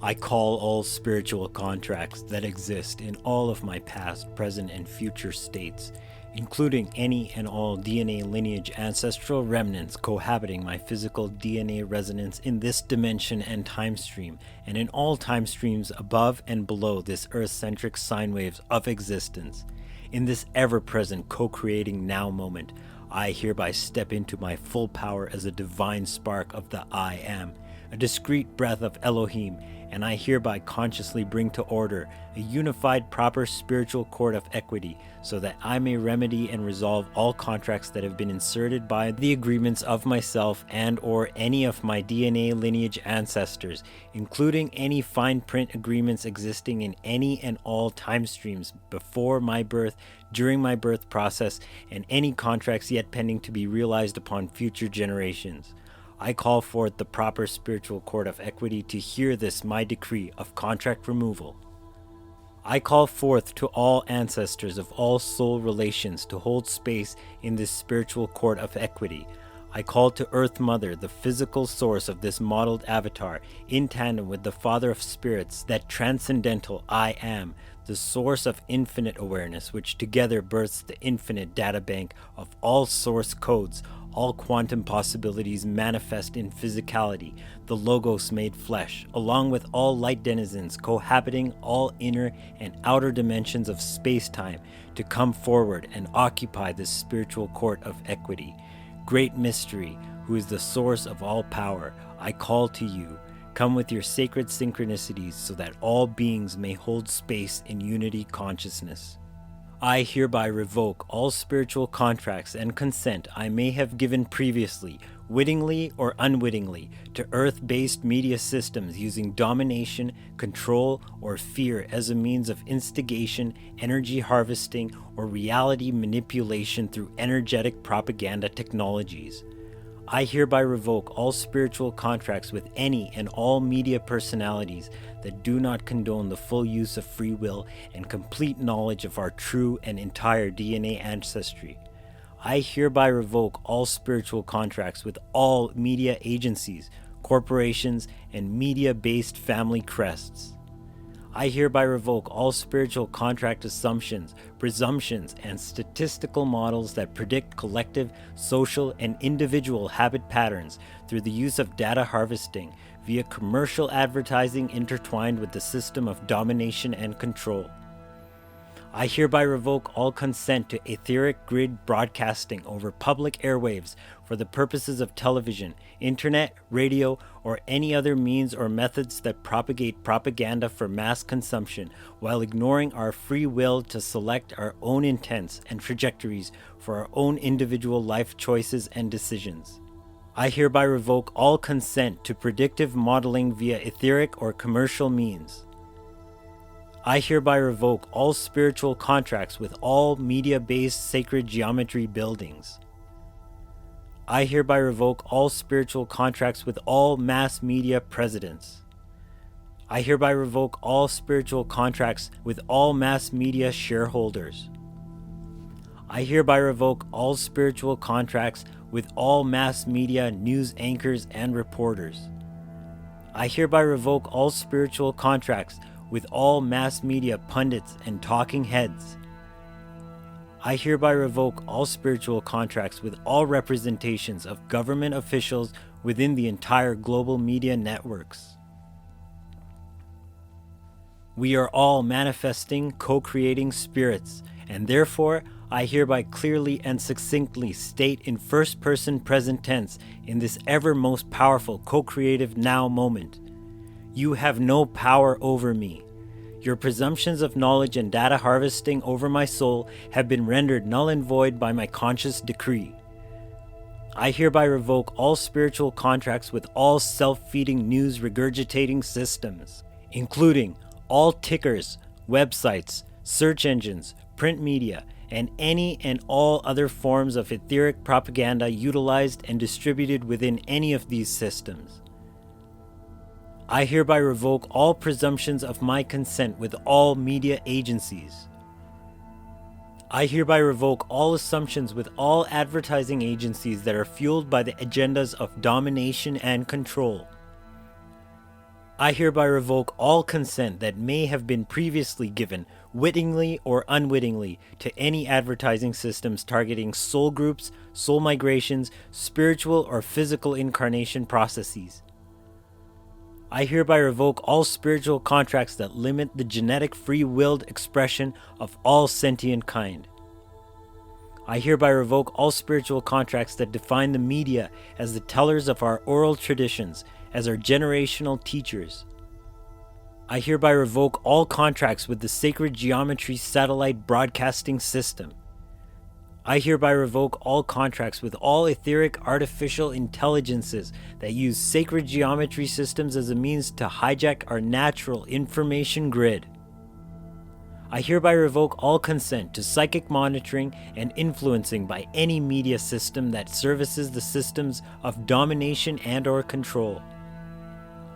I call all spiritual contracts that exist in all of my past, present, and future states, including any and all DNA lineage ancestral remnants cohabiting my physical DNA resonance in this dimension and time stream, and in all time streams above and below this earth-centric sine waves of existence. In this ever-present co-creating now moment, I hereby step into my full power as a divine spark of the I Am, a discrete breath of Elohim, and I hereby consciously bring to order a unified proper spiritual court of equity so that I may remedy and resolve all contracts that have been inserted by the agreements of myself and or any of my DNA lineage ancestors, including any fine print agreements existing in any and all time streams before my birth, during my birth process, and any contracts yet pending to be realized upon future generations. I call forth the proper spiritual court of equity to hear this my decree of contract removal. I call forth to all ancestors of all soul relations to hold space in this spiritual court of equity. I call to Earth Mother, the physical source of this modeled avatar, in tandem with the Father of Spirits, that transcendental I Am, the source of infinite awareness, which together births the infinite data bank of all source codes, all quantum possibilities manifest in physicality, the Logos made flesh, along with all light denizens cohabiting all inner and outer dimensions of space-time, to come forward and occupy this spiritual court of equity. Great Mystery, who is the source of all power, I call to you. Come with your sacred synchronicities so that all beings may hold space in unity consciousness. I hereby revoke all spiritual contracts and consent I may have given previously, wittingly or unwittingly, to earth-based media systems using domination, control, or fear as a means of instigation, energy harvesting, or reality manipulation through energetic propaganda technologies. I hereby revoke all spiritual contracts with any and all media personalities that do not condone the full use of free will and complete knowledge of our true and entire DNA ancestry. I hereby revoke all spiritual contracts with all media agencies, corporations, and media-based family crests. I hereby revoke all spiritual contract assumptions, presumptions, and statistical models that predict collective, social, and individual habit patterns through the use of data harvesting via commercial advertising intertwined with the system of domination and control. I hereby revoke all consent to etheric grid broadcasting over public airwaves for the purposes of television, internet, radio, or any other means or methods that propagate propaganda for mass consumption, while ignoring our free will to select our own intents and trajectories for our own individual life choices and decisions. I hereby revoke all consent to predictive modeling via etheric or commercial means. I hereby revoke all spiritual contracts with all media-based sacred geometry buildings. I hereby revoke all spiritual contracts with all mass media presidents. I hereby revoke all spiritual contracts with all mass media shareholders. I hereby revoke all spiritual contracts with all mass media news anchors and reporters. I hereby revoke all spiritual contracts with all mass media pundits and talking heads. I hereby revoke all spiritual contracts with all representations of government officials within the entire global media networks. We are all manifesting, co-creating spirits, and therefore I hereby clearly and succinctly state in first person present tense in this ever most powerful co-creative now moment: you have no power over me. Your presumptions of knowledge and data harvesting over my soul have been rendered null and void by my conscious decree. I hereby revoke all spiritual contracts with all self-feeding news regurgitating systems, including all tickers, websites, search engines, print media, and any and all other forms of etheric propaganda utilized and distributed within any of these systems. I hereby revoke all presumptions of my consent with all media agencies. I hereby revoke all assumptions with all advertising agencies that are fueled by the agendas of domination and control. I hereby revoke all consent that may have been previously given, wittingly or unwittingly, to any advertising systems targeting soul groups, soul migrations, spiritual or physical incarnation processes. I hereby revoke all spiritual contracts that limit the genetic free-willed expression of all sentient kind. I hereby revoke all spiritual contracts that define the media as the tellers of our oral traditions, as our generational teachers. I hereby revoke all contracts with the sacred geometry satellite broadcasting system. I hereby revoke all contracts with all etheric artificial intelligences that use sacred geometry systems as a means to hijack our natural information grid. I hereby revoke all consent to psychic monitoring and influencing by any media system that services the systems of domination and/or control.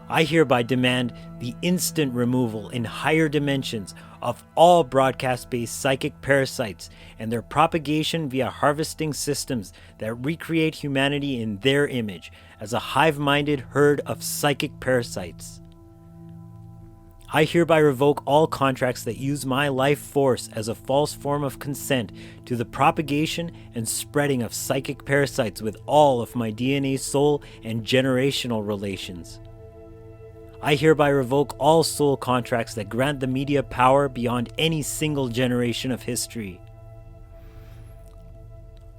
I hereby demand the instant removal in higher dimensions of all broadcast-based psychic parasites and their propagation via harvesting systems that recreate humanity in their image as a hive-minded herd of psychic parasites. I hereby revoke all contracts that use my life force as a false form of consent to the propagation and spreading of psychic parasites with all of my DNA, soul, and generational relations. I hereby revoke all soul contracts that grant the media power beyond any single generation of history.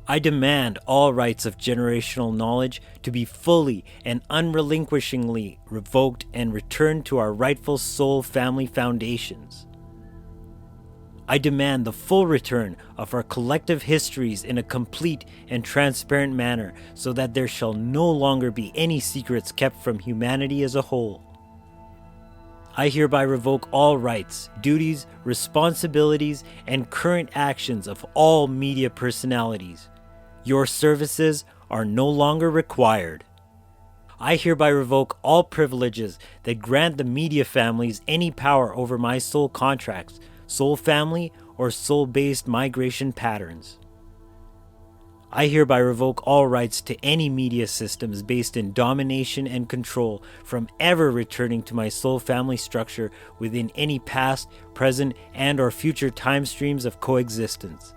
I demand all rights of generational knowledge to be fully and unrelinquishingly revoked and returned to our rightful soul family foundations. I demand the full return of our collective histories in a complete and transparent manner so that there shall no longer be any secrets kept from humanity as a whole. I hereby revoke all rights, duties, responsibilities, and current actions of all media personalities. Your services are no longer required. I hereby revoke all privileges that grant the media families any power over my soul contracts, soul family, or soul-based migration patterns. I hereby revoke all rights to any media systems based in domination and control from ever returning to my soul family structure within any past, present, and/or future time streams of coexistence.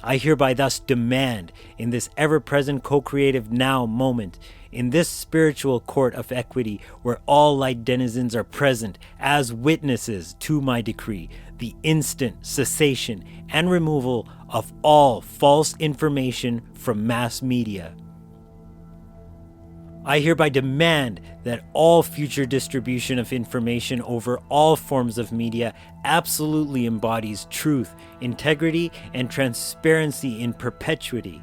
I hereby thus demand, in this ever-present co-creative now moment, in this spiritual court of equity where all light denizens are present as witnesses to my decree, the instant cessation and removal of all false information from mass media. I hereby demand that all future distribution of information over all forms of media absolutely embodies truth, integrity, and transparency in perpetuity.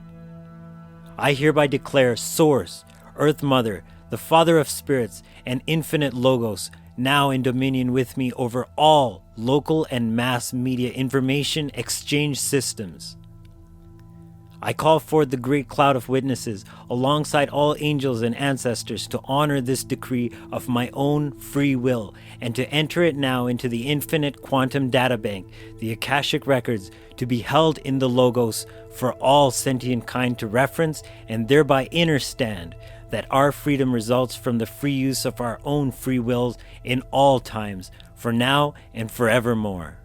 I hereby declare Source, Earth Mother, the Father of Spirits, and Infinite Logos, now in dominion with me over all local and mass media information exchange systems. I call forth the great cloud of witnesses alongside all angels and ancestors to honor this decree of my own free will and to enter it now into the infinite quantum databank, the Akashic records, to be held in the Logos for all sentient kind to reference and thereby understand that our freedom results from the free use of our own free wills in all times, for now and forevermore.